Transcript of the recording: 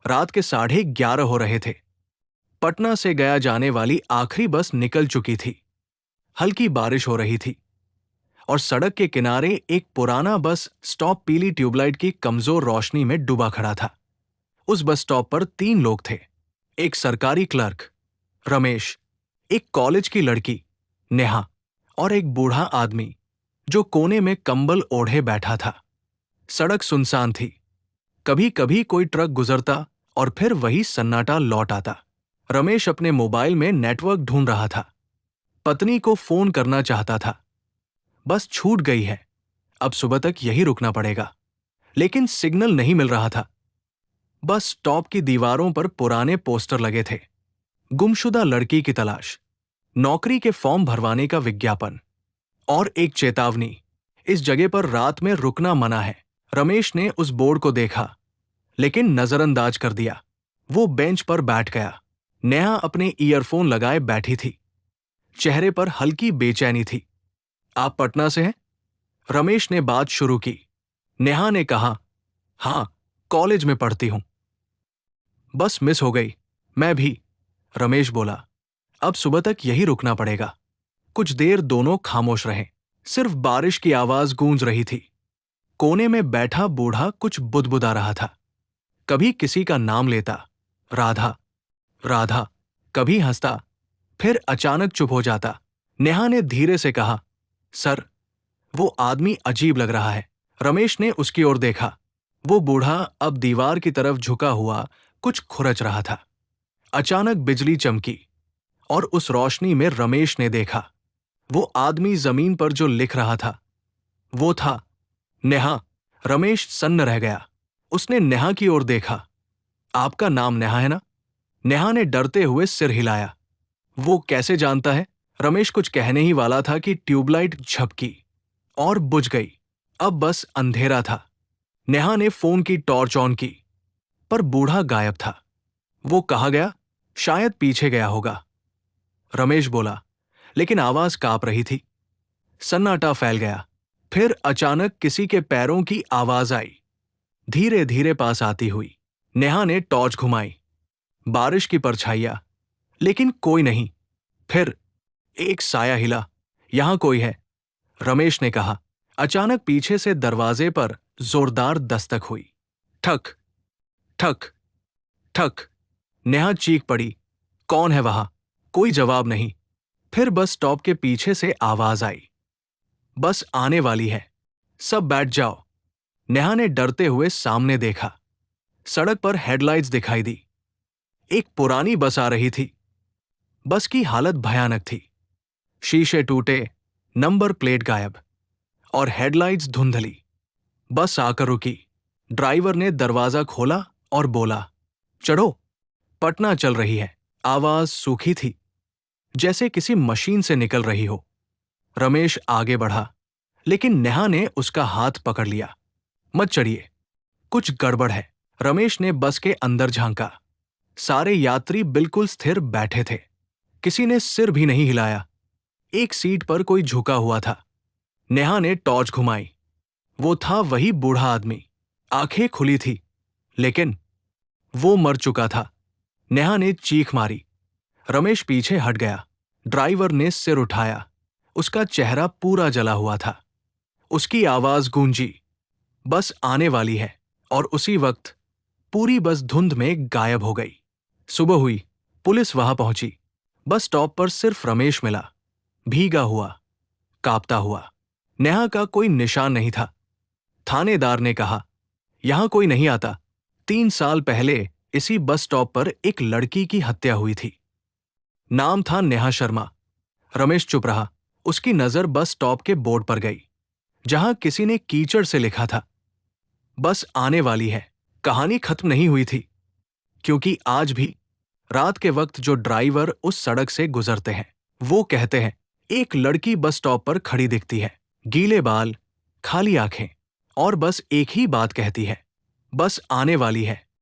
रात के 11:30 हो रहे थे। पटना से गया जाने वाली आखिरी बस निकल चुकी थी। हल्की बारिश हो रही थी और सड़क के किनारे एक पुराना बस स्टॉप पीली ट्यूबलाइट की कमजोर रोशनी में डूबा खड़ा था। उस बस स्टॉप पर 3 लोग थे। एक सरकारी क्लर्क रमेश, एक कॉलेज की लड़की नेहा और एक बूढ़ा आदमी जो कोने में कंबल ओढ़े बैठा था। सड़क सुनसान थी। कभी कभी कोई ट्रक गुजरता और फिर वही सन्नाटा लौट आता। रमेश अपने मोबाइल में नेटवर्क ढूंढ रहा था। पत्नी को फोन करना चाहता था। बस छूट गई है, अब सुबह तक यही रुकना पड़ेगा। लेकिन सिग्नल नहीं मिल रहा था। बस स्टॉप की दीवारों पर पुराने पोस्टर लगे थे। गुमशुदा लड़की की तलाश, नौकरी के फॉर्म भरवाने का विज्ञापन और एक चेतावनी, इस जगह पर रात में रुकना मना है। रमेश ने उस बोर्ड को देखा लेकिन नजरअंदाज कर दिया। वो बेंच पर बैठ गया। नेहा अपने ईयरफोन लगाए बैठी थी। चेहरे पर हल्की बेचैनी थी। आप पटना से हैं? रमेश ने बात शुरू की। नेहा ने कहा, हां, कॉलेज में पढ़ती हूं। बस मिस हो गई। मैं भी, रमेश बोला। अब सुबह तक यही रुकना पड़ेगा। कुछ देर दोनों खामोश रहे। सिर्फ बारिश की आवाज गूंज रही थी। कोने में बैठा बूढ़ा कुछ बुदबुदा रहा था। कभी किसी का नाम लेता, राधा राधा, कभी हंसता, फिर अचानक चुप हो जाता। नेहा ने धीरे से कहा, सर, वो आदमी अजीब लग रहा है। रमेश ने उसकी ओर देखा। वो बूढ़ा अब दीवार की तरफ झुका हुआ कुछ खुरच रहा था। अचानक बिजली चमकी और उस रोशनी में रमेश ने देखा, वो आदमी जमीन पर जो लिख रहा था वो था नेहा। रमेश सन्न रह गया। उसने नेहा की ओर देखा। आपका नाम नेहा है ना? नेहा ने डरते हुए सिर हिलाया। वो कैसे जानता है? रमेश कुछ कहने ही वाला था कि ट्यूबलाइट झपकी और बुझ गई। अब बस अंधेरा था। नेहा ने फोन की टॉर्च ऑन की, पर बूढ़ा गायब था। वो कहाँ गया? शायद पीछे गया होगा, रमेश बोला, लेकिन आवाज कांप रही थी। सन्नाटा फैल गया। फिर अचानक किसी के पैरों की आवाज आई, धीरे धीरे पास आती हुई। नेहा ने टॉर्च घुमाई। बारिश की परछाइयां, लेकिन कोई नहीं। फिर एक साया हिला। यहां कोई है, रमेश ने कहा। अचानक पीछे से दरवाजे पर जोरदार दस्तक हुई। ठक ठक ठक। नेहा चीख पड़ी, कौन है वहां? कोई जवाब नहीं। फिर बस स्टॉप के पीछे से आवाज आई, बस आने वाली है, सब बैठ जाओ। नेहा ने डरते हुए सामने देखा। सड़क पर हेडलाइट्स दिखाई दी। एक पुरानी बस आ रही थी। बस की हालत भयानक थी। शीशे टूटे, नंबर प्लेट गायब और हेडलाइट्स धुंधली। बस आकर रुकी। ड्राइवर ने दरवाजा खोला और बोला, चढ़ो, पटना चल रही है। आवाज सूखी थी, जैसे किसी मशीन से निकल रही हो। रमेश आगे बढ़ा, लेकिन नेहा ने उसका हाथ पकड़ लिया। मत चढ़िए, कुछ गड़बड़ है। रमेश ने बस के अंदर झांका। सारे यात्री बिल्कुल स्थिर बैठे थे। किसी ने सिर भी नहीं हिलाया। एक सीट पर कोई झुका हुआ था। नेहा ने टॉर्च घुमाई। वो था वही बूढ़ा आदमी। आंखें खुली थी, लेकिन वो मर चुका था। नेहा ने चीख मारी। रमेश पीछे हट गया। ड्राइवर ने सिर उठाया। उसका चेहरा पूरा जला हुआ था। उसकी आवाज गूंजी, बस आने वाली है। और उसी वक्त पूरी बस धुंध में गायब हो गई। सुबह हुई। पुलिस वहां पहुंची। बस स्टॉप पर सिर्फ रमेश मिला, भीगा हुआ, कांपता हुआ। नेहा का कोई निशान नहीं था। थानेदार ने कहा, यहां कोई नहीं आता। 3 साल पहले इसी बस स्टॉप पर एक लड़की की हत्या हुई थी। नाम था नेहा शर्मा। रमेश चुप रहा। उसकी नजर बस स्टॉप के बोर्ड पर गई, जहां किसी ने कीचड़ से लिखा था, बस आने वाली है। कहानी खत्म नहीं हुई थी, क्योंकि आज भी रात के वक्त जो ड्राइवर उस सड़क से गुजरते हैं, वो कहते हैं, एक लड़की बस स्टॉप पर खड़ी दिखती है, गीले बाल, खाली आंखें, और बस एक ही बात कहती है, बस आने वाली है।